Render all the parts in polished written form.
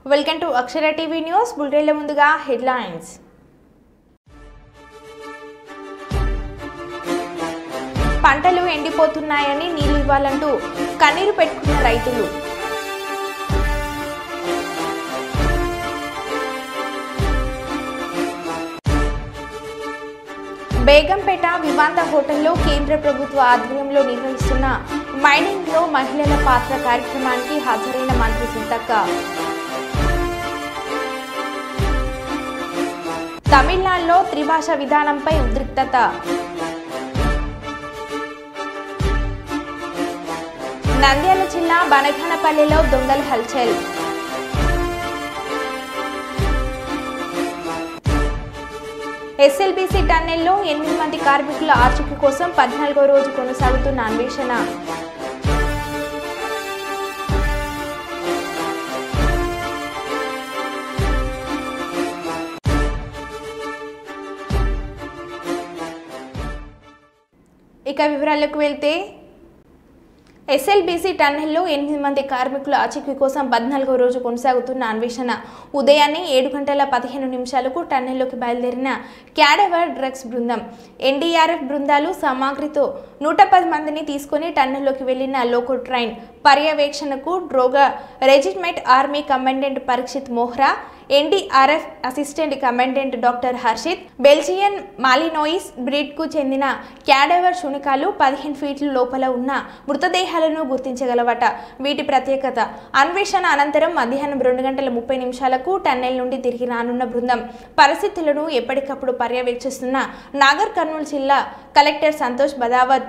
Welcome to Akshara TV news. బులెటిన్ల ముందుగా headlines. పంటలు ఎండిపోతున్నాయని నీళ్లు ఇవ్వాలంటూ కన్నీరు పెట్టుకున్న రైతులు. బేగంపేట వివాంత హోటల్లో కేంద్ర ప్రభుత్వ ఆధ్వర్యంలో నిర్వహిస్తున్న మైనింగ్ లో మహిళల పాత్ర కార్యక్రమానికి హాజరైన మంత్రి సీతక్క. తమిళనాడులో త్రిభాష విధానంపై ఉద్రిక్తత. నంద్యాల జిల్లా బనగానపల్లిలో దొంగల హల్చల్. ఎస్ఎల్బీసీ టన్నెల్లో 8 మంది కార్మికుల ఆచూకీ కోసం 14వ రోజు కొనసాగుతున్న అన్వేషణ. ఇక వివరాలకు వెళ్తే ఎస్ఎల్బీసీ టన్నెల్లో 8 మంది కార్మికుల ఆచూకీ కోసం 14వ రోజు కొనసాగుతున్న అన్వేషణ. ఉదయాన్నే 7:15 టన్నెల్లోకి బయలుదేరిన క్యాడవర్ డ్రగ్స్ బృందం, ఎన్డీఆర్ఎఫ్ బృందాలు సామాగ్రితో 110 మందిని తీసుకుని టన్నెల్లోకి వెళ్లిన లోకో ట్రైన్ పర్యవేక్షణకు డ్రోగా regiment army commandant Parikshit Mohra, NDRF assistant commandant doctor Harshit, Belgian Malinois breed కు చెందిన క్యాడవర్ శునకాలు 15 ఫీట్ల లోపల ఉన్న మృతదేహాలను గుర్తించగలవట. వీటి ప్రత్యేకత. అన్వేషణ అనంతరం మధ్యాహ్నం 2:30 టన్నెల్ నుండి తిరిగి రానున్న బృందం పరిస్థితులను ఎప్పటికప్పుడు పర్యవేక్షిస్తున్న నాగర్ కర్నూలు జిల్లా కలెక్టర్ సంతోష్ బదావత్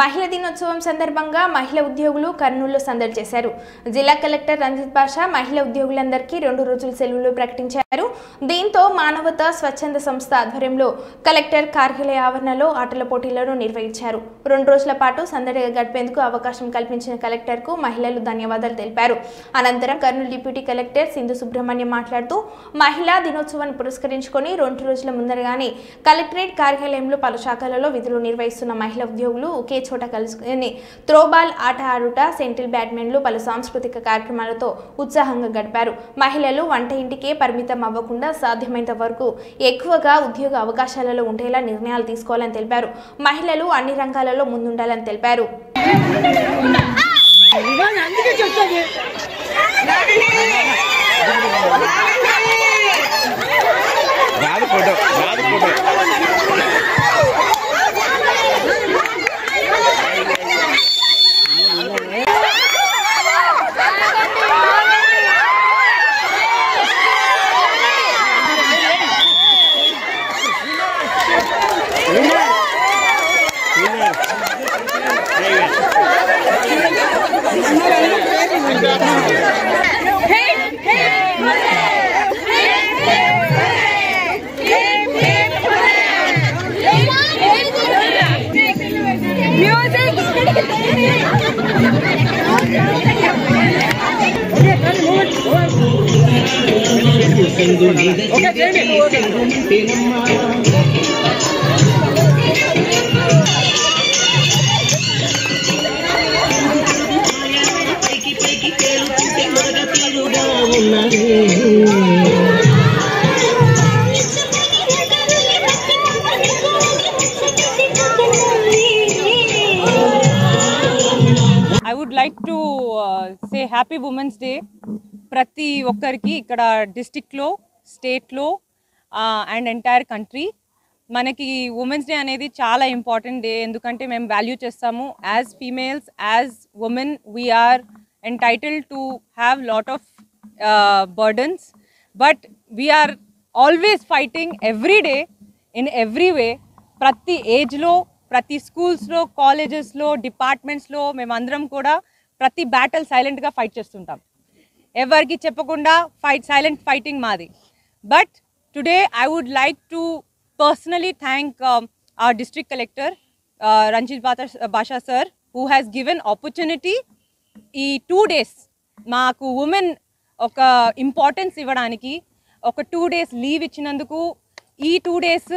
మహిళా దినోత్సవం సందర్భంగా మహిళా ఉద్యోగులు కర్నూలులో సందడి చేశారు. జిల్లా కలెక్టర్ రంజిత్ బాషా మహిళా ఉద్యోగులందరికీ 2 రోజుల సెలవులు ప్రకటించారు. దీంతో మానవతా స్వచ్ఛంద సంస్థ ఆధ్వర్యంలో కలెక్టర్ కార్యాలయ ఆవరణలో ఆటల పోటీలను నిర్వహించారు. 2 రోజుల పాటు సందడిగా గడిపేందుకు అవకాశం కల్పించిన కలెక్టర్ కు మహిళలు ధన్యవాదాలు తెలిపారు. అనంతరం కర్నూలు డిప్యూటీ కలెక్టర్ సింధు సుబ్రహ్మణ్యం మాట్లాడుతూ మహిళా దినోత్సవాన్ని పురస్కరించుకొని 2 రోజుల ముందరగానే కలెక్టరేట్ కార్యాలయంలో పలు శాఖలలో విధులు నిర్వహిస్తున్న మహిళా ఉద్యోగులు ఒకే చోట కలుసుకుని త్రోబాల్ ఆట ఆడుట, సెంట్రల్ బ్యాడ్మింటన్లు, పలు సాంస్కృతిక కార్యక్రమాలతో ఉత్సాహంగా గడిపారు. మహిళలు వంట ఇంటికే పరిమితం అవ్వకుండా సాధ్యమైనంత వరకు ఎక్కువగా ఉద్యోగ అవకాశాలలో ఉండేలా నిర్ణయాలు తీసుకోవాలని తెలిపారు. మహిళలు అన్ని రంగాలలో ముందుండాలని తెలిపారు. I would like to say Happy Women's Day. ప్రతి ఒక్కరికి ఇక్కడ డిస్ట్రిక్ట్లో, స్టేట్లో అండ్ ఎంటైర్ కంట్రీ మనకి ఉమెన్స్ డే అనేది చాలా ఇంపార్టెంట్ డే. ఎందుకంటే మేము వాల్యూ చేస్తాము as females, as women we are entitled to have lot of burdens, but we are always fighting every day in every way. Prati age lo, prati schools lo, colleges lo, departments lo memandram kuda prati battle silent ga fight chestuntam. Evarki cheppakunda silent fighting madi. But today I would like to personally thank our district collector Ranjit Basha sir, who has given opportunity ఈ 2 days మాకు women ఒక importance ఇవ్వడానికి ఒక 2 days leave ఇచ్చినందుకు ఈ 2 days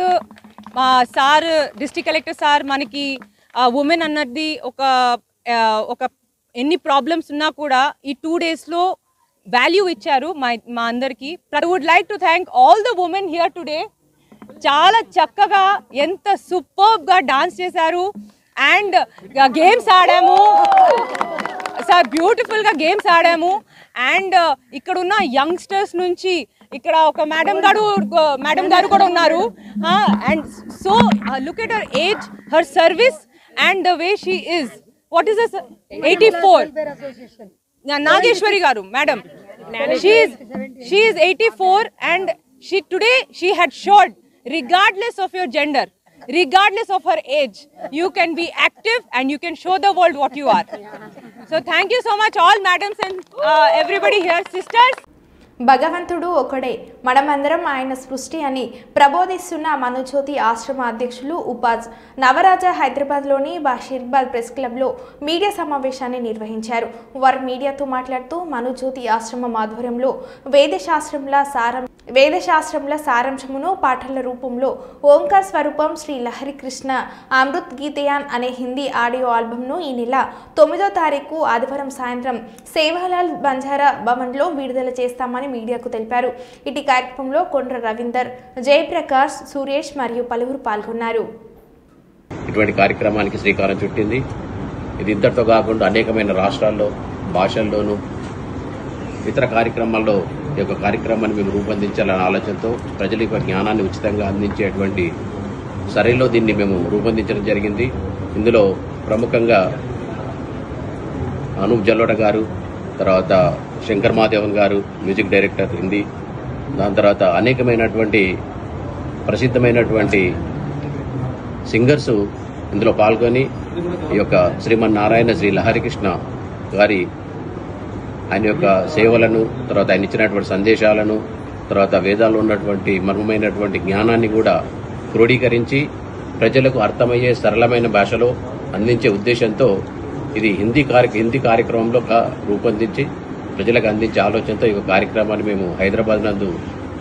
మా sir district collector sir మనకి women అన్నది ఒక ఎన్ని ప్రాబ్లమ్స్ ఉన్నా కూడా ఈ 2 daysలో వాల్యూ ఇచ్చారు మా అందరికీ. I would like to thank all the women here today. చాలా చక్కగా ఎంత సూపర్బ్గా డాన్స్ చేశారు అండ్ గేమ్స్ ఆడాము సార్, బ్యూటిఫుల్గా గేమ్స్ ఆడాము. అండ్ ఇక్కడ ఉన్న యంగ్స్టర్స్ నుంచి ఇక్కడ ఒక మేడం గారు కూడా ఉన్నారు. And so look at her age, her service and the way she is. What is 84 Nageswari garu madam, she is 84 and she had showed, regardless of your gender, regardless of her age, you can be active and you can show the world what you are. So thank you so much all madams and everybody here, sisters. భగవంతుడు ఒకడే, మనమందరం ఆయన సృష్టి అని ప్రబోధిస్తున్న మనుజ్యోతి ఆశ్రమ అధ్యక్షులు ఉపాజ్ నవరాజా హైదరాబాద్లోని Bashirabad press క్లబ్లో మీడియా సమావేశాన్ని నిర్వహించారు. వారు మీడియాతో మాట్లాడుతూ మనుజ్యోతి ఆశ్రమం ఆధ్వర్యంలో వేదశాస్త్రంల సారాంశమును పాఠాల రూపంలో ఓంకార్ స్వరూపం శ్రీ లహరి కృష్ణ అమృత్ గీతయాన్ అనే హిందీ ఆడియో ఆల్బమ్ను ఈ నెల 9వ తారీఖు ఆదివారం సాయంత్రం సేవాలాల్ బంజారా భవన్లో విడుదల చేస్తామని మీడియాకు తెలిపారు. ఇటు కార్యక్రమంలో కొండ్ర రవీందర్, జయప్రకాష్, సురేష్ మరియు పలువురు పాల్గొన్నారు. ఇటువంటి కార్యక్రమానికి శ్రీకారం చుట్టింది. ఇది ఇంతటితో కాకుండా అనేకమైన రాష్ట్రాల్లో భాషల్లోనూ ఇతర కార్యక్రమాల్లో ఈ యొక్క కార్యక్రమాన్ని మేము రూపొందించాలనే ఆలోచనతో ప్రజల యొక్క జ్ఞానాన్ని ఉచితంగా అందించేటువంటి సరైలో దీన్ని మేము రూపొందించడం జరిగింది. ఇందులో ప్రముఖంగా అనూప్ జల్లోట గారు, తర్వాత శంకర్ మహాదేవన్ గారు మ్యూజిక్ డైరెక్టర్ హిందీ, దాని తర్వాత అనేకమైనటువంటి ప్రసిద్ధమైనటువంటి సింగర్స్ ఇందులో పాల్గొని ఈ యొక్క శ్రీమన్నారాయణ శ్రీ లహరికృష్ణ గారి ఆయన యొక్క సేవలను, తర్వాత ఆయన ఇచ్చినటువంటి సందేశాలను, తర్వాత వేదాల్లో ఉన్నటువంటి మర్మమైనటువంటి జ్ఞానాన్ని కూడా క్రోడీకరించి ప్రజలకు అర్థమయ్యే సరళమైన భాషలో అందించే ఉద్దేశంతో ఇది హిందీ కార్యక్రమంలో రూపొందించి ప్రజలకు అందించే ఆలోచనతో ఈ కార్యక్రమాన్ని మేము హైదరాబాద్ నందు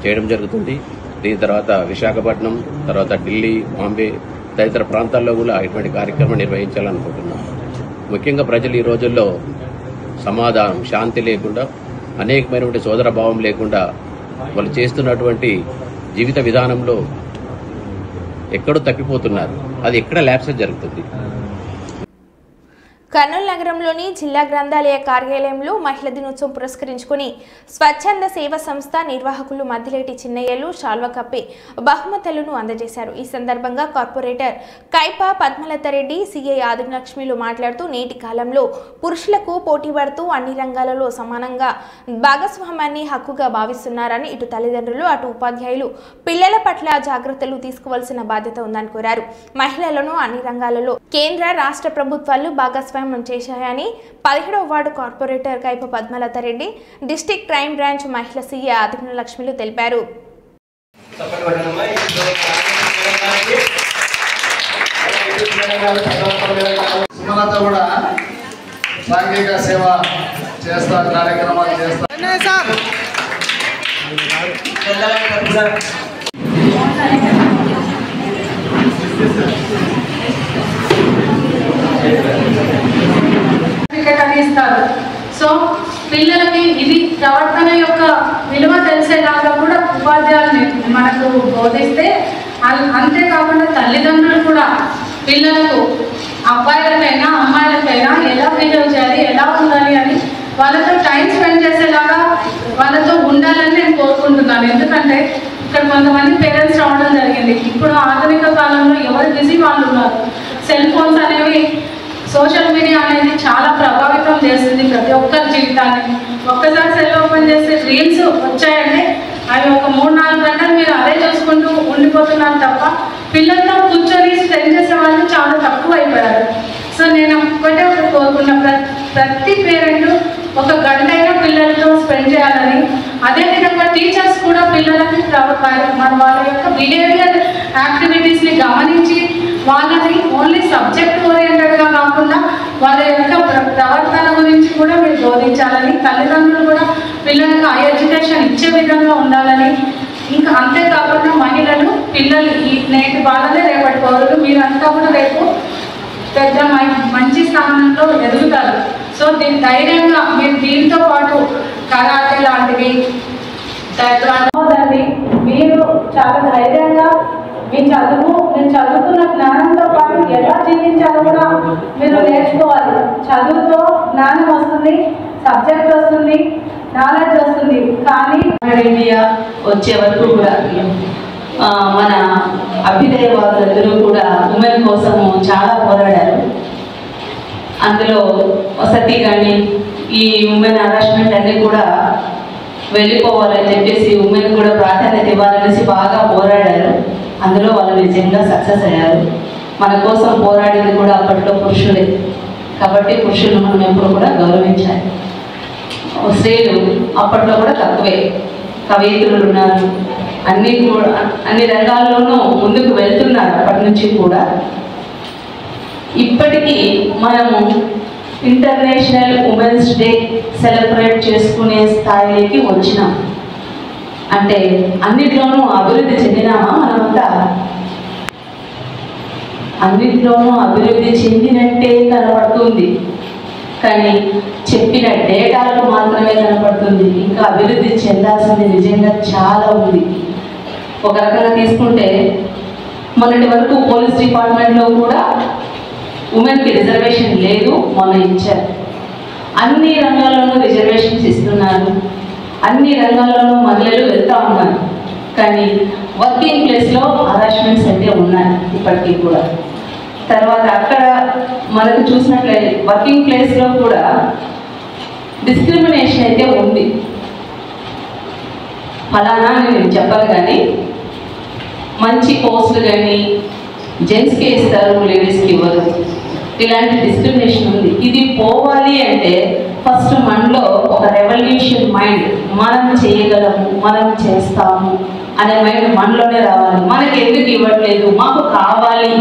చేయడం జరుగుతుంది. దీని తర్వాత విశాఖపట్నం, తర్వాత ఢిల్లీ, బాంబే తదితర ప్రాంతాల్లో కూడా ఇటువంటి కార్యక్రమం నిర్వహించాలనుకుంటున్నాం. ముఖ్యంగా ప్రజలు ఈ రోజుల్లో సమాధానం, శాంతి లేకుండా, అనేకమైనటువంటి సోదర భావం లేకుండా వాళ్ళు చేస్తున్నటువంటి జీవిత విధానంలో ఎక్కడో తప్పిపోతున్నారు. అది ఎక్కడ ల్యాప్సెస్ జరుగుతుంది. కర్నూలు నగరంలోని జిల్లా గ్రంథాలయ కార్యాలయంలో మహిళా దినోత్సవం పురస్కరించుకుని స్వచ్ఛంద సేవా సంస్థ నిర్వాహకులు మద్దిలేటి చిన్నయ్యలు శాల్వా కప్పి బహుమతులను అందజేశారు. ఈ సందర్భంగా కార్పొరేటర్ కైపా పద్మలతారెడ్డి, సిఐ ఆదిలక్ష్మిలు మాట్లాడుతూ నేటి కాలంలో పురుషులకు పోటీ పడుతూ అన్ని రంగాలలో సమానంగా భాగస్వామ్యాన్ని హక్కుగా భావిస్తున్నారని ఇటు తల్లిదండ్రులు, అటు ఉపాధ్యాయులు పిల్లల పట్ల జాగ్రత్తలు తీసుకోవాల్సిన బాధ్యత ఉందని కోరారు. మహిళలను అన్ని రంగాలలో కేంద్ర, రాష్ట్ర ప్రభుత్వాలు భాగస్వామ్యం చేశాయని 17వ వార్డు కార్పొరేటర్ కైప పద్మలతారెడ్డి, డిస్ట్రిక్ట్ క్రైమ్ బ్రాంచ్ మహిళా సీఏ ఆదిలక్ష్మిలు తెలిపారు. సాంఘిక సేవ చేస్తా, కార్యక్రమాలు చేస్తా. ఇస్తారు. సో పిల్లలకి ఇది ప్రవర్తన యొక్క విలువ తెలిసేలాగా కూడా ఉపాధ్యాయులు మనకు బోధిస్తే, అంతేకాకుండా తల్లిదండ్రులు కూడా పిల్లలకు అబ్బాయిలకైనా అమ్మాయిలకైనా ఎలా బిహేవ్ చేయాలి, ఎలా ఉండాలి అని వాళ్ళతో టైం స్పెండ్ చేసేలాగా వాళ్ళతో ఉండాలని నేను కోరుకుంటున్నాను. ఎందుకంటే ఇక్కడ కొంతమంది పేరెంట్స్ రావడం జరిగింది. ఇప్పుడు ఆధునిక కాలంలో ఎవరు బిజీ వాళ్ళు ఉన్నారు. సెల్ ఫోన్స్ అనేవి, సోషల్ మీడియా అనేది చాలా ప్రభావితం చేస్తుంది ప్రతి ఒక్కరి జీవితాన్ని. ఒక్కసారి సెల్ ఓపెన్ చేస్తే రీల్స్ వచ్చాయంటే అవి ఒక 3-4 గంటలు మీరు అదే చూసుకుంటూ ఉండిపోతున్నారు తప్ప పిల్లలతో కూర్చొని స్పెండ్ చేసే వాళ్ళు చాలా తక్కువ అయిపోయారు. సో నేను ఒకటే కోరుకున్న ప్రతి పేరెంట్ ఒక గంట అయినా పిల్లలతో స్పెండ్ చేయాలని, అదేవిధంగా టీచర్స్ కూడా పిల్లలకి మన వాళ్ళ యొక్క బిహేవియర్ యాక్టివిటీస్ని గమనించి వాళ్ళని ఓన్లీ సబ్జెక్ట్ ఓరియంటెడ్గా కాకుండా వాళ్ళ యొక్క ప్రవర్తన గురించి కూడా మీరు బోధించాలని, తల్లిదండ్రులు కూడా పిల్లలకు ఆ ఎడ్యుకేషన్ ఇచ్చే విధంగా ఉండాలని, ఇంకా అంతేకాకుండా మహిళలు పిల్లలు ఈ నేటి వాళ్ళనే రేపటి పౌరులు, మీరంతా కూడా రేపు పెద్ద మంచి స్థానంలో ఎదుగుతారు. సో దీని ధైర్యంగా మీరు దీంతో పాటు కరాటే లాంటివి చదవండి. మీరు చాలా ధైర్యంగా నేను చదువుకున్న జ్ఞానంతో పాటు ఎలా జీవించాలో కూడా మీరు నేర్చుకోవాలి. చదువుతో జ్ఞానం వస్తుంది, సబ్జెక్ట్ వస్తుంది, నాలెడ్జ్ వస్తుంది. కానీ ఇండియా వచ్చే వరకు కూడా మన అభ్యుదయవాదులందరూ కూడా ఉమెన్ కోసము చాలా పోరాడారు. అందులో వసతి కానీ ఈ ఉమెన్ హరాస్మెంట్ అన్నీ కూడా వెళ్ళిపోవాలని చెప్పేసి ఉమెన్ కూడా ప్రాధాన్యత ఇవ్వాలనేసి బాగా పోరాడారు. అందులో వాళ్ళు నిజంగా సక్సెస్ అయ్యారు. మన కోసం పోరాడింది కూడా అప్పట్లో పురుషులే కాబట్టి పురుషులను మనం ఎప్పుడు కూడా గౌరవించాలి. స్త్రీలు అప్పట్లో కూడా తక్కువే, కవయిత్రులు ఉన్నారు, అన్ని రంగాల్లోనూ ముందుకు వెళ్తున్నారు అప్పటి నుంచి కూడా. ఇప్పటికీ మనము ఇంటర్నేషనల్ ఉమెన్స్ డే సెలబ్రేట్ చేసుకునే స్థాయికి వచ్చినాం. అంటే అన్నిట్లోనూ అభివృద్ధి చెందినామా? మనమంతా అన్నిట్లోనూ అభివృద్ధి చెందినట్టే కనపడుతుంది, కానీ చెప్పిన డేటాలకు మాత్రమే కనపడుతుంది. ఇంకా అభివృద్ధి చెందాల్సింది నిజంగా చాలా ఉంది. ఒక రకంగా తీసుకుంటే మొన్నటి వరకు పోలీస్ డిపార్ట్మెంట్లో కూడా ఉమెన్కి రిజర్వేషన్ లేదు, మొన్న ఇచ్చారు. అన్ని రంగాల్లోనూ రిజర్వేషన్స్ ఇస్తున్నారు, అన్ని రంగాల్లోనూ మహిళలు వెళ్తూ ఉన్నారు. కానీ వర్కింగ్ ప్లేస్లో హరాస్మెంట్స్ అంటే ఉన్నాయి ఇప్పటికీ కూడా. తర్వాత అక్కడ మనకు చూసినట్లయితే వర్కింగ్ ప్లేస్లో కూడా డిస్క్రిమినేషన్ అయితే ఉంది. ఫలానా నేను చెప్పాలి కానీ మంచి పోస్టులు కానీ జెంట్స్కి ఇస్తారు, లేడీస్కి ఇవ్వరు. ఇలాంటి డిస్క్రిమినేషన్ ఉంది. ఇది పోవాలి అంటే ఫస్ట్ మనలో ఒక రెవల్యూషన్ మైండ్, మనం చేయగలము, మనం చేస్తాము అనే మైండ్ మనలోనే రావాలి. మనకి ఎందుకు ఇవ్వట్లేదు, మాకు కావాలి.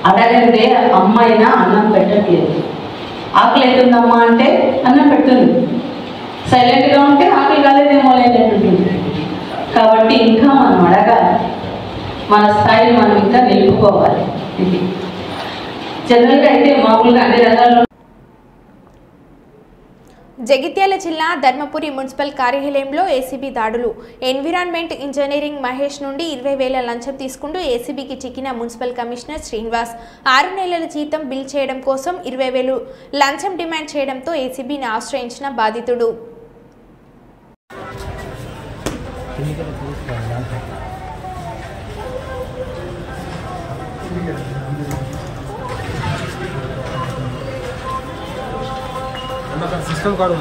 అడగంటే అమ్మాయినా అన్నం పెట్టట్లేదు. ఆకలి అవుతుందమ్మా అంటే అన్నం పెడుతుంది, సైలెంట్గా ఉంటే ఆకలి కాలేదేమో లేదంటుంది. కాబట్టి ఇంకా మనం అడగాలి, మన స్థాయిని మనం ఇంకా నిలుపుకోవాలి. ఇది జనరల్గా అయితే మామూలుగా అన్ని రంగాల్లో. జగిత్యాల జిల్లా ధర్మపురి మున్సిపల్ కార్యాలయంలో ఏసీబీ దాడులు. ఎన్విరాన్మెంట్ ఇంజనీరింగ్ మహేష్ నుండి 20,000 లంచం తీసుకుంటూ ఏసీబీకి చిక్కిన మున్సిపల్ కమిషనర్ శ్రీనివాస్ 6 నెలల జీతం బిల్ చేయడం కోసం 20,000 లంచం డిమాండ్ చేయడంతో ఏసీబీని ఆశ్రయించిన బాధితుడు. System card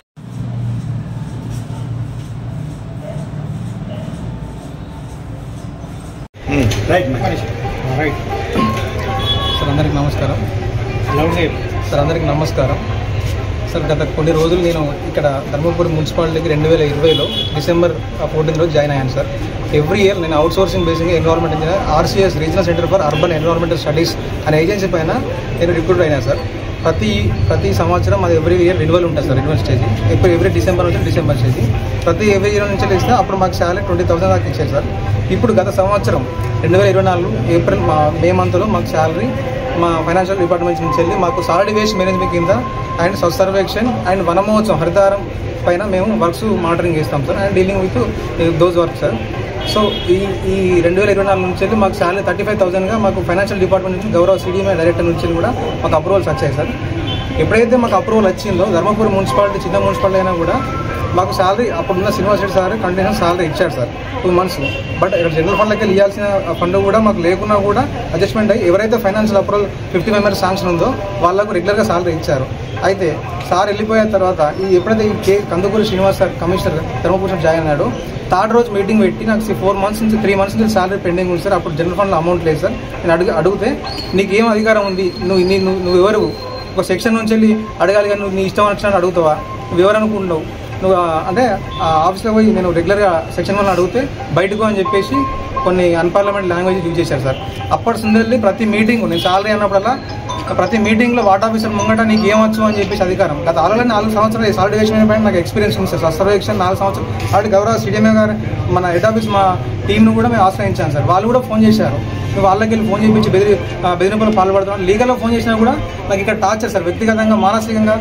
right sir. అందరికి నమస్కారం సార్. గత కొన్ని రోజులు నేను ఇక్కడ ధర్మపురి మున్సిపాలిటీకి 2020లో డిసెంబర్ 14 రోజు జాయిన్ అయ్యాను సార్. ఎవ్రీ ఇయర్ నేను out sourcing basing environment engineer RCS regional centre for urban environmental studies అనే ఏజెన్సీ పైన నేను రిక్రూట్ అయినా సార్. ప్రతి సంవత్సరం అది ఎవ్రీ ఇయర్ రెన్యువల్ ఉంటుంది సార్. రెన్యువల్ స్టేజ్ ఇప్పుడు ఎవ్రీ డిసెంబర్ నుంచి డిసెంబర్ స్టేజ్ ఎవ్రీ ఇయర్ నుంచి ఇస్తే అప్పుడు మాకు శాలరీ 20,000 దాకా ఇచ్చారు సార్. ఇప్పుడు గత సంవత్సరం 2024 ఏప్రిల్ మే మంత్లో మాకు శాలరీ మా ఫైనాన్షియల్ డిపార్ట్మెంట్ నుంచి వెళ్ళి మాకు సాలిడ్ వేస్ట్ మేనేజ్మెంట్ కింద and Swachh Sarvekshan and Vanamahotsavam హరితారం పైన మేము వర్క్స్ మానిటరింగ్ చేస్తాం sir and dealing with those work sir. So ఈ 2024 నుంచి వెళ్ళి మాకు శాలరీ 35,000గా మాకు ఫైనాన్షియల్ డిపార్ట్మెంట్ నుంచి గౌరవ సిడిఎంఏ డైరెక్టర్ నుంచి కూడా మాకు అప్రూవల్స్ వచ్చాయి సార్. ఎప్పుడైతే మాకు అప్రూవల్ వచ్చిందో ధర్మపురి మున్సిపాలిటీ చిన్న మున్సిపాలిటీ అయినా కూడా మాకు శాలరీ అప్పుడున్న Srinivas Reddy sir continuous salary ఇచ్చారు సార్ 2 months. బట్ ఇక్కడ జనరల్ ఫండ్లకి ఇవ్వాల్సిన ఫండ్ కూడా మాకు లేకున్నా కూడా అడ్జస్ట్మెంట్ అయ్యి ఎవరైతే ఫైనాన్షియల్ అప్రూవల్ 50 members శాంక్షన్ ఉందో వాళ్ళకు రెగ్యులర్గా శాలరీ ఇచ్చారు. అయితే సార్ వెళ్ళిపోయిన తర్వాత ఎప్పుడైతే ఈ Kandukuri Srinivas sir commissioner Dharmapuram join అన్నాడు, 3rd రోజు మీటింగ్ పెట్టి నాకు 4 months నుంచి 3 months నుంచి శాలరీ పెండింగ్ ఉంది సార్, అప్పుడు జనరల్ ఫండ్లో అమౌంట్ లేదు సార్. నేను అడిగితే నీకు ఏం అధికారం ఉంది, నువ్వు ఎవరు ఒక సెక్షన్ నుంచి వెళ్ళి అడగాలి కానీ నువ్వు నీ ఇష్టం వచ్చినట్టు అడుగుతావా, నువ్వు ఎవరు అనుకుంటున్నావు నువ్వు అంటే ఆఫీస్లో పోయి నేను రెగ్యులర్గా సెక్షన్ 1 అడిగితే బయటకు అని చెప్పేసి కొన్ని అన్పార్లమెంట్ లాంగ్వేజ్ యూజ్ చేశారు సార్. అప్పటి సుందరల్లి ప్రతి మీటింగ్ నేను శాలరీ అన్నప్పుడల్లా ప్రతి మీటింగ్లో వార్డ్ ఆఫీసర్ ముంగట నీకు ఏమొచ్చు అని చెప్పేసి అధికారం. గత ఆల్రెడీ 4 సంవత్సరాలు సాలిడ్ వేషన్ పైన నాకు ఎక్స్పీరియన్స్ ఉంది సార్. సర్వేక్షణ 4 సంవత్సరాలు ఆల్రెడీ గౌరవ సిడిఎంఏ గారు మన హెడ్ ఆఫీస్ మా టీంను కూడా మేము ఆశ్రయించాను సార్. వాళ్ళు కూడా ఫోన్ చేశారు, నువ్వు వాళ్ళకి వెళ్ళి ఫోన్ చేయించి బెదిరింపులు పాల్పడుతున్నాను. లీగల్లో ఫోన్ చేసినా కూడా నాకు ఇక్కడ టార్చర్ సార్, వ్యక్తిగతంగా మానసికంగా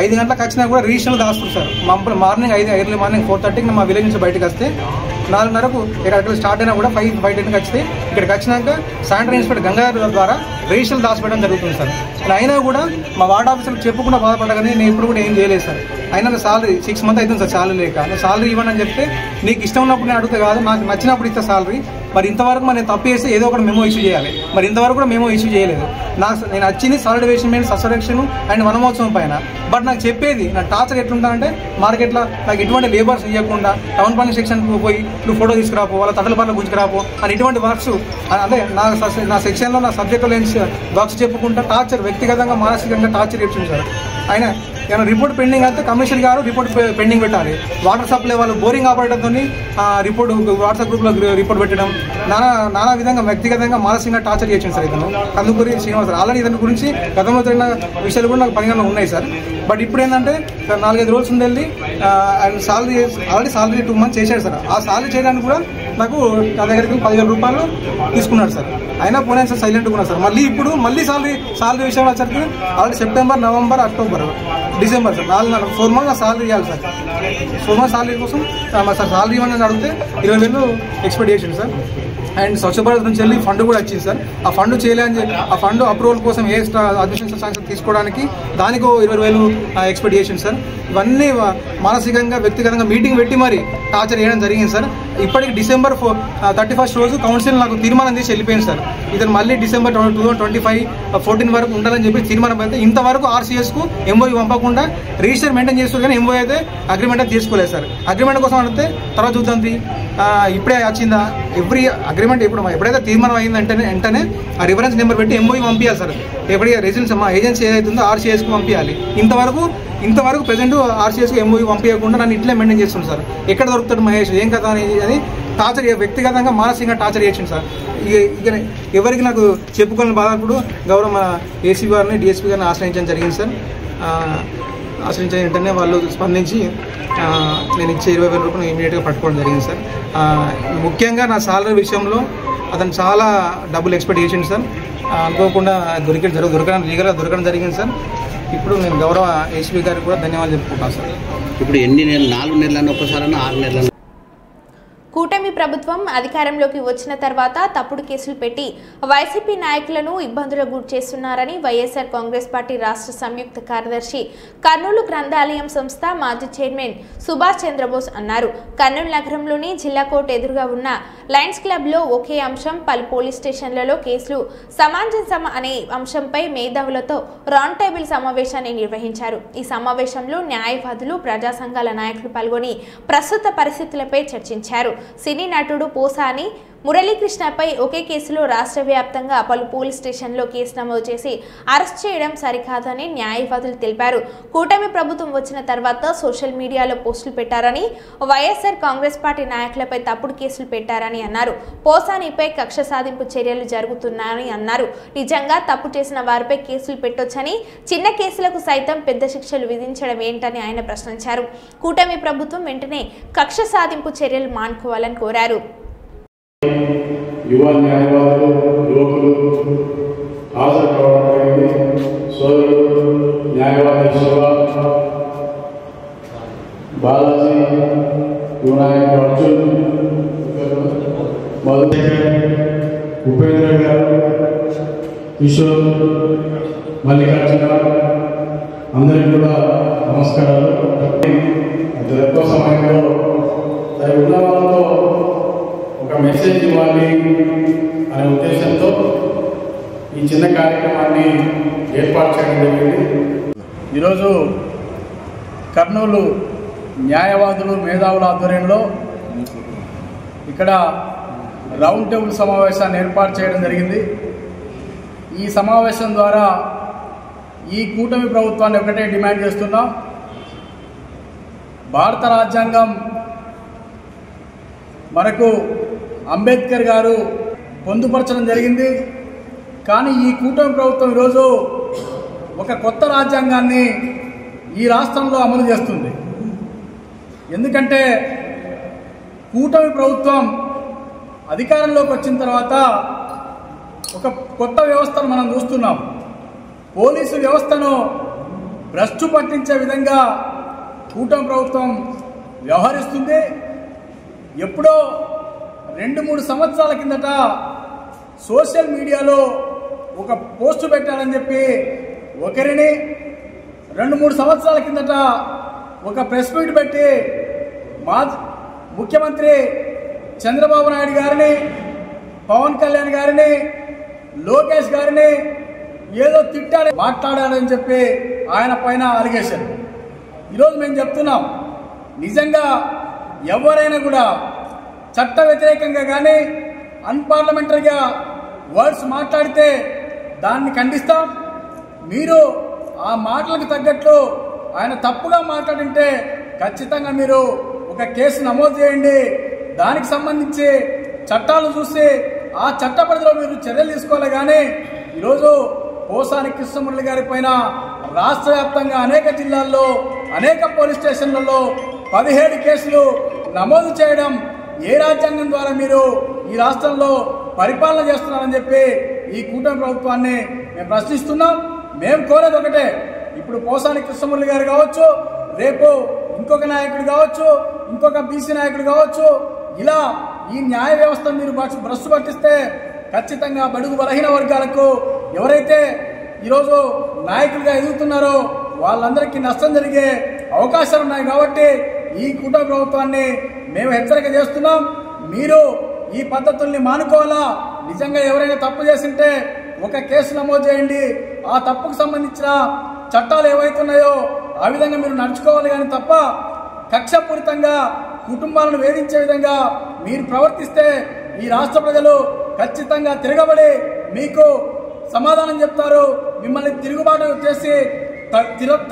5 గంటలకు వచ్చినా కూడా రిజిస్టర్లు దాస్తారు సార్. మార్నింగ్ ఎర్లీ మార్నింగ్ 4:30కి మా విలేజ్ నుంచి బయటకు వస్తే 4:30కు ఇక్కడ స్టార్ట్ అయినా కూడా 5:10కి వస్తే ఇక్కడికి వచ్చినాక శానిటరీ ఇన్స్పెక్టర్ గంగాధర్ ద్వారా రిజిస్టర్లు దాచిపెట్టడం జరుగుతుంది సార్. అయినా కూడా మా వార్డ్ ఆఫీసర్కి చెప్పకుండా బాధపడగానే నేను ఇప్పుడు కూడా ఏం చేయలేదు సార్. అయినా నా సాలరీ 6 months అవుతుంది సార్ శాలరీ లేక. నేను సాలరీ ఇవ్వండి అని చెప్తే నీకు ఇష్టం ఉన్నప్పుడు నేను అడుగుతా కాదు, నాకు నచ్చినప్పుడు ఇస్తా సాలరీ. మరి ఇంతవరకు నేను తప్పు చేస్తే ఏదో ఒకటి మెమో ఇష్యూ చేయాలి, మరి ఇంతవరకు కూడా మెమో ఇష్యూ చేయలేదు. నేను వచ్చింది సాలిడ్ వేషన్ మీద సస్పెన్షన్ అండ్ వనమోత్సవం పైన. బట్ నాకు చెప్పేది నా టార్చర్ ఎట్లుంటుందంటే మార్కెట్లో నాకు ఎటువంటి లేబర్స్ ఇవ్వకుండా టౌన్ ప్లానింగ్ సెక్షన్కి పోయి నువ్వు ఫోటో తీసుకురాపో, వాళ్ళ తటల పనులు గుంజుకురాపో అని ఇటువంటి వర్క్స్ అంటే నా సెక్షన్లో నా సబ్జెక్టులో లేని వర్క్స్ చెప్పుకుంటా టార్చర్, వ్యక్తిగతంగా మానసికంగా టార్చర్ చేస్తుంది సార్. ఆయన ఏమైనా రిపోర్ట్ పెండింగ్ అయితే కమిషనర్ గారు రిపోర్ట్ పెండింగ్ పెట్టాలి. వాటర్ సప్లై వాళ్ళు బోరింగ్ ఆపరేటర్తో రిపోర్ట్ వాట్సాప్ గ్రూప్లో రిపోర్ట్ పెట్టడం, నానా విధంగా వ్యక్తిగతంగా మానసికంగా టార్చర్ చేసింది సార్ ఇతను కందుకూరి శ్రీనివాస్. ఆల్రెడీ ఇతని గురించి గతంలో జరిగిన విషయాలు కూడా నాకు పరిగణనలో ఉన్నాయి సార్. బట్ ఇప్పుడు ఏంటంటే 4-5 రోజులు ఉండి ఆయన ఆల్రెడీ సాలరీ 2 months చేశాడు సార్. ఆ సాలరీ చేయడానికి కూడా నాకు నా దగ్గరికి 10,000 రూపాయలు తీసుకున్నాడు సార్. అయినా పోనీ సార్ సైలెంట్గా ఉన్నారు సార్. మళ్ళీ సాలరీ విషయంలో వచ్చరికి already September, November, October, December sir 4 months salary ఇవ్వాలి సార్. 4 months సాలరీ కోసం సార్ సాలరీ ఇవ్వని అడిగితే 20,000 ఎక్స్పెక్ట్ చేసింది సార్. అండ్ స్వచ్ఛ భారత్ నుంచి వెళ్ళి ఫండ్ కూడా వచ్చింది సార్. ఆ ఫండ్ చేయలేని చెప్పి ఆ ఫండ్ అప్రూవల్ కోసం ఏ అడ్మినిస్ట్రేషన్ శాంక్షన్ తీసుకోవడానికి దానికి 20,000 ఎక్స్పెక్ట్ చేసింది సార్. ఇవన్నీ మానసికంగా వ్యక్తిగతంగా మీటింగ్ పెట్టి మరి టార్చర్ చేయడం జరిగింది సార్. ఇప్పటికి December 31st రోజు కౌన్సిల్ నాకు తీర్మానం చేసి వెళ్ళిపోయింది సార్. ఇతను మళ్ళీ December 2025 14 వరకు ఉండాలని చెప్పి తీర్మానం అయితే ఇంతవరకు RCSకు ఎంఓఈ పంపకుండా రిజిస్టర్ మెయింటైన్ చేస్తారు కానీ ఎంఓఈ అయితే అగ్రిమెంట్ అయితే తీసుకోలేదు సార్. అగ్రిమెంట్ కోసం అడిగితే తర్వాత చూద్దాం ఇప్పుడే వచ్చిందా ఎవ్రీ అగ్రిమెంట్ ఎప్పుడైతే తీర్మానం అయిందంటే వెంటనే ఆ రిఫరెన్స్ నెంబర్ పెట్టి ఎంఓఈ పంపించాలి సార్. ఎప్పుడైతే రెసిడెన్స్ మా ఏజెన్సీ ఏదైతుందో RCSకు పంపించాలి. ఇంతవరకు ప్రెసెంట్ RCSకు ఎంఓఈ పంపించకుండా నన్ను ఇట్లే మెయింటైన్ చేస్తుంది సార్. ఎక్కడ దొరుకుతాడు మహేష్ ఏం కదా అని టార్చర్ వ్యక్తిగతంగా మానసికంగా టార్చర్ చేసింది సార్. ఇక ఎవరికి నాకు చెప్పుకోవాలని బాధప్పుడు గౌరవ మన ఏసీ గారిని డిఎస్పీ గారిని ఆశ్రయించడం జరిగింది సార్. ఆశ్రయించిన వెంటనే వాళ్ళు స్పందించి నేను ఇచ్చే 20,000 రూపాయలు ఇమీడియట్గా పట్టుకోవడం జరిగింది సార్. ముఖ్యంగా నా సాలరీ విషయంలో అతను చాలా డబ్బులు ఎక్స్పెక్ట్ చేసింది సార్. అనుకోకుండా లీగల్గా దొరకడం జరిగింది సార్. ఇప్పుడు నేను గౌరవ ఏసీపీ గారికి కూడా ధన్యవాదాలు చెప్పుకుంటాను సార్. ఇప్పుడు ఎన్ని నెలలు 4 నెలలను ఒక్కసారన్నా 6 నెలలను కూటమి ప్రభుత్వం అధికారంలోకి వచ్చిన తర్వాత తప్పుడు కేసులు పెట్టి వైసీపీ నాయకులను ఇబ్బందులకు గురి చేస్తున్నారని వైఎస్ఆర్ కాంగ్రెస్ పార్టీ రాష్ట్ర సంయుక్త కార్యదర్శి కర్నూలు గ్రంథాలయం సంస్థ మాజీ చైర్మన్ సుభాష్ చంద్రబోస్ అన్నారు. కర్నూలు నగరంలోని జిల్లా కోర్టు ఎదురుగా ఉన్న లయన్స్ క్లబ్లో ఒకే అంశం పలు పోలీస్ స్టేషన్లలో కేసులు సమంజసం అనే అంశంపై మేధావులతో రౌండ్ టేబుల్ సమావేశాన్ని నిర్వహించారు. ఈ సమావేశంలో న్యాయవాదులు, ప్రజా సంఘాల నాయకులు పాల్గొని ప్రస్తుత పరిస్థితులపై చర్చించారు. సినీ నటుడు పోసాని మురళీకృష్ణపై ఒకే కేసులో రాష్ట్ర వ్యాప్తంగా పలు పోలీస్ స్టేషన్లో కేసు నమోదు చేసి అరెస్ట్ చేయడం సరికాదని న్యాయవాదులు తెలిపారు. కూటమి ప్రభుత్వం వచ్చిన తర్వాత సోషల్ మీడియాలో పోస్టులు పెట్టారని, వైఎస్ఆర్ కాంగ్రెస్ పార్టీ నాయకులపై తప్పుడు కేసులు పెట్టారని అన్నారు. పోసానిపై కక్ష సాధింపు చర్యలు జరుగుతున్నాయని అన్నారు. నిజంగా తప్పు చేసిన వారిపై కేసులు పెట్టొచ్చని, చిన్న కేసులకు సైతం పెద్ద శిక్షలు విధించడం ఏంటని ఆయన ప్రశ్నించారు. కూటమి ప్రభుత్వం వెంటనే కక్ష సాధింపు చర్యలు మానుకోవాలని కోరారు. యువ న్యాయవాదులు, యువకులు హాజరు కావడానికి సోదరుడు న్యాయవాది శివ, బాలాజీ, యువనాయక్ అర్జున్, ఉపేంద్ర గారు, కిషోర్, మల్లికార్జున అందరికీ కూడా నమస్కారాలు. ఇంత తక్కువ సమయంలో ఉన్న వాళ్ళతో ఒక మెసేజ్ ఇవ్వాలి అనే ఉద్దేశంతో ఈ చిన్న కార్యక్రమాన్ని ఏర్పాటు చేయడం జరిగింది. ఈరోజు కర్నూలు న్యాయవాదులు మేధావుల ఆధ్వర్యంలో ఇక్కడ రౌండ్ టేబుల్ సమావేశాన్ని ఏర్పాటు చేయడం జరిగింది. ఈ సమావేశం ద్వారా ఈ కూటమి ప్రభుత్వాన్ని ఒకటే డిమాండ్ చేస్తున్నాం. భారత రాజ్యాంగం మనకు అంబేద్కర్ గారు పొందుపరచడం జరిగింది. కానీ ఈ కూటమి ప్రభుత్వం ఈరోజు ఒక కొత్త రాజ్యాంగాన్ని ఈ రాష్ట్రంలో అమలు చేస్తుంది. ఎందుకంటే కూటమి ప్రభుత్వం అధికారంలోకి వచ్చిన తర్వాత ఒక కొత్త వ్యవస్థను మనం చూస్తున్నాం. పోలీసు వ్యవస్థను భ్రష్టు పట్టించే విధంగా కూటమి ప్రభుత్వం వ్యవహరిస్తుంది. ఎప్పుడో 2-3 సంవత్సరాల కిందట సోషల్ మీడియాలో ఒక పోస్టు పెట్టాలని చెప్పి ఒకరిని, 2-3 సంవత్సరాల కిందట ఒక ప్రెస్ మీట్ పెట్టి ముఖ్యమంత్రి చంద్రబాబు నాయుడు గారిని, పవన్ కళ్యాణ్ గారిని, లోకేష్ గారిని ఏదో మాట్లాడాలని చెప్పి ఆయన పైన అలిగేషన్. ఈరోజు మేము చెప్తున్నాం, నిజంగా ఎవరైనా కూడా చట్ట వ్యతిరేకంగా కానీ అన్పార్లమెంటరీగా వర్డ్స్ మాట్లాడితే దాన్ని ఖండిస్తాం. మీరు ఆ మాటలకు తగ్గట్లు ఆయన తప్పుగా మాట్లాడింటే ఖచ్చితంగా మీరు ఒక కేసు నమోదు చేయండి. దానికి సంబంధించి చట్టాలు చూసి ఆ చట్ట పరిధిలో మీరు చర్యలు తీసుకోవాలి. కానీ ఈరోజు పోసాని కృష్ణమురళి గారి పైన రాష్ట్ర వ్యాప్తంగా అనేక జిల్లాల్లో అనేక పోలీస్ స్టేషన్లలో 17 కేసులు నమోదు చేయడం ఏ రాజ్యాంగం ద్వారా మీరు ఈ రాష్ట్రంలో పరిపాలన చేస్తున్నారని చెప్పి ఈ కూటమి ప్రభుత్వాన్ని మేము ప్రశ్నిస్తున్నాం. మేము కోరేది ఒకటే, ఇప్పుడు పోసాని కృష్ణమురళి గారు కావచ్చు, రేపు ఇంకొక నాయకుడు కావచ్చు, ఇంకొక బీసీ నాయకుడు కావచ్చు, ఇలా ఈ న్యాయ వ్యవస్థ మీరు భ్రష్టు పట్టిస్తే ఖచ్చితంగా బడుగు బలహీన వర్గాలకు ఎవరైతే ఈరోజు నాయకులుగా ఎదుగుతున్నారో వాళ్ళందరికీ నష్టం జరిగే అవకాశాలు ఉన్నాయి. కాబట్టి ఈ కూటమి ప్రభుత్వాన్ని మేము హెచ్చరిక చేస్తున్నాం. మీరు ఈ పద్ధతుల్ని మానుకోవాలా. నిజంగా ఎవరైనా తప్పు చేసింటే ఒక కేసు నమోదు చేయండి. ఆ తప్పుకు సంబంధించిన చట్టాలు ఏవైతున్నాయో ఆ విధంగా మీరు నడుచుకోవాలి. కానీ తప్ప కక్షపూరితంగా కుటుంబాలను వేధించే విధంగా మీరు ప్రవర్తిస్తే ఈ రాష్ట్ర ప్రజలు ఖచ్చితంగా తిరగబడి మీకు సమాధానం చెప్తారు. మిమ్మల్ని తిరుగుబాటు చేసి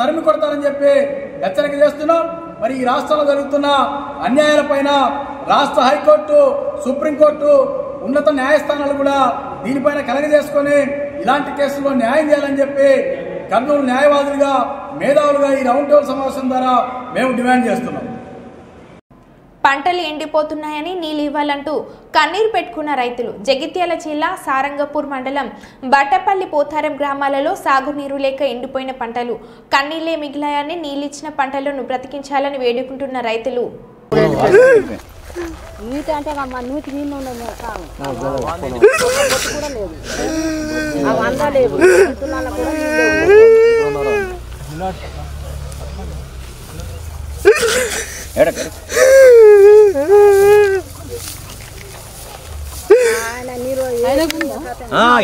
తరిమి కొడతారని చెప్పి హెచ్చరిక చేస్తున్నాం. మరి ఈ రాష్ట్రంలో జరుగుతున్న అన్యాయాలపైన రాష్ట్ర హైకోర్టు, సుప్రీంకోర్టు, ఉన్నత న్యాయస్థానాలు కూడా దీనిపైన కలగజేసుకొని ఇలాంటి కేసుల్లో న్యాయం చేయాలని చెప్పి కర్నూలు న్యాయవాదులుగా, మేధావులుగా ఈ రౌండ్ టేబుల్ సమావేశం ద్వారా మేము డిమాండ్ చేస్తున్నాం. పంటలు ఎండిపోతున్నాయని నీళ్ళు ఇవ్వాలంటూ కన్నీరు పెట్టుకున్న రైతులు. జగిత్యాల జిల్లా సారంగపూర్ మండలం బట్టపల్లి పోతారం గ్రామాలలో సాగునీరు లేక ఎండిపోయిన పంటలు కన్నీళ్లే మిగిలాయని నీళ్ళిచ్చిన పంటలను బ్రతికించాలని వేడుకుంటున్న రైతులు.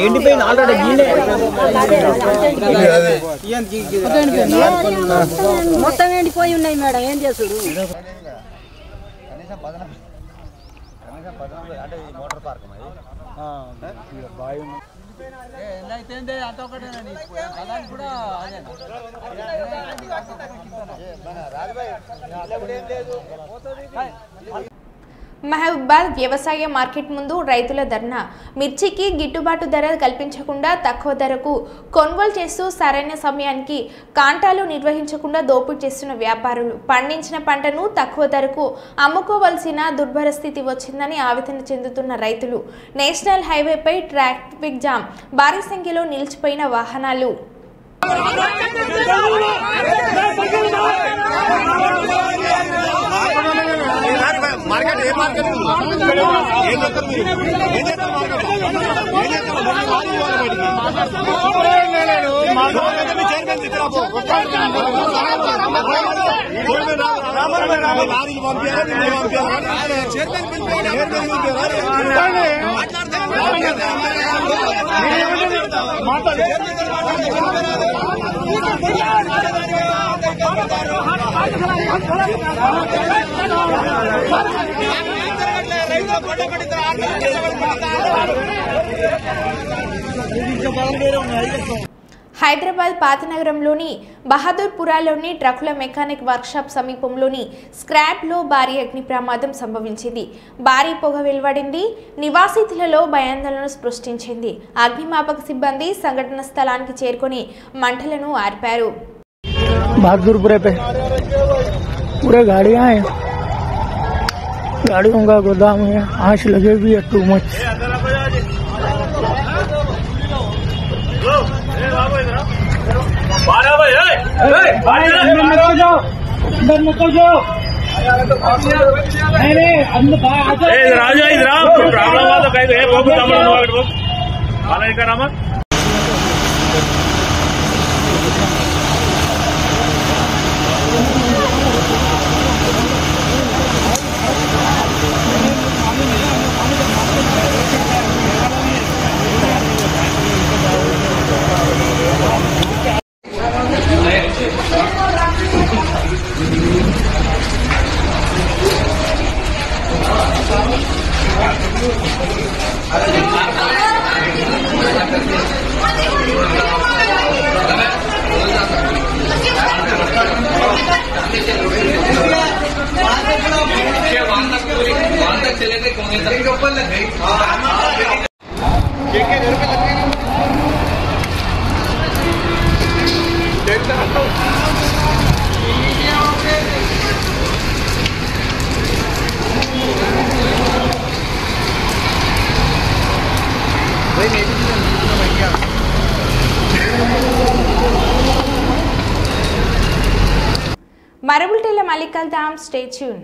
ఎండిపోయింది ఆల్రెడీ. మొత్తం ఎండిపోయి ఉన్నాయి మేడం. ఏం చేసుడు మహబూబాద్ వ్యవసాయ మార్కెట్ ముందు రైతుల ధర్నా. మిర్చికి గిట్టుబాటు ధర కల్పించకుండా తక్కువ ధరకు కొనుగోలు చేస్తూ సరైన సమయానికి కాంటాలు నిర్వహించకుండా దోపిడీ చేస్తున్న వ్యాపారులు. పండించిన పంటను తక్కువ ధరకు అమ్ముకోవాల్సిన దుర్భర స్థితి వచ్చిందని ఆవేదన చెందుతున్న రైతులు. నేషనల్ హైవేపై ట్రాఫిక్ జామ్, భారీ సంఖ్యలో నిలిచిపోయిన వాహనాలు. హైదరాబాద్ పాతనగరంలోని బహదూర్పురాలోని ట్రక్కుల మెకానిక్ వర్క్షాప్ సమీపంలోని స్క్రాప్లో భారీ అగ్ని ప్రమాదం సంభవించింది. భారీ పొగ వెలువడింది. నివాసితులలో భయాందోళన సృష్టించింది. అగ్నిమాపక సిబ్బంది సంఘటన స్థలానికి చేరుకొని మంటలను ఆర్పారు. बहादुरपुरे पे पूरे गाड़ियां हैं, गाड़ियों का गोदाम है, आँच लगे भी है टू मच। राजा इधर प्रॉब्लम మరబుల్టేల మల్లికల్ దామ్ స్టే ట్యూన్.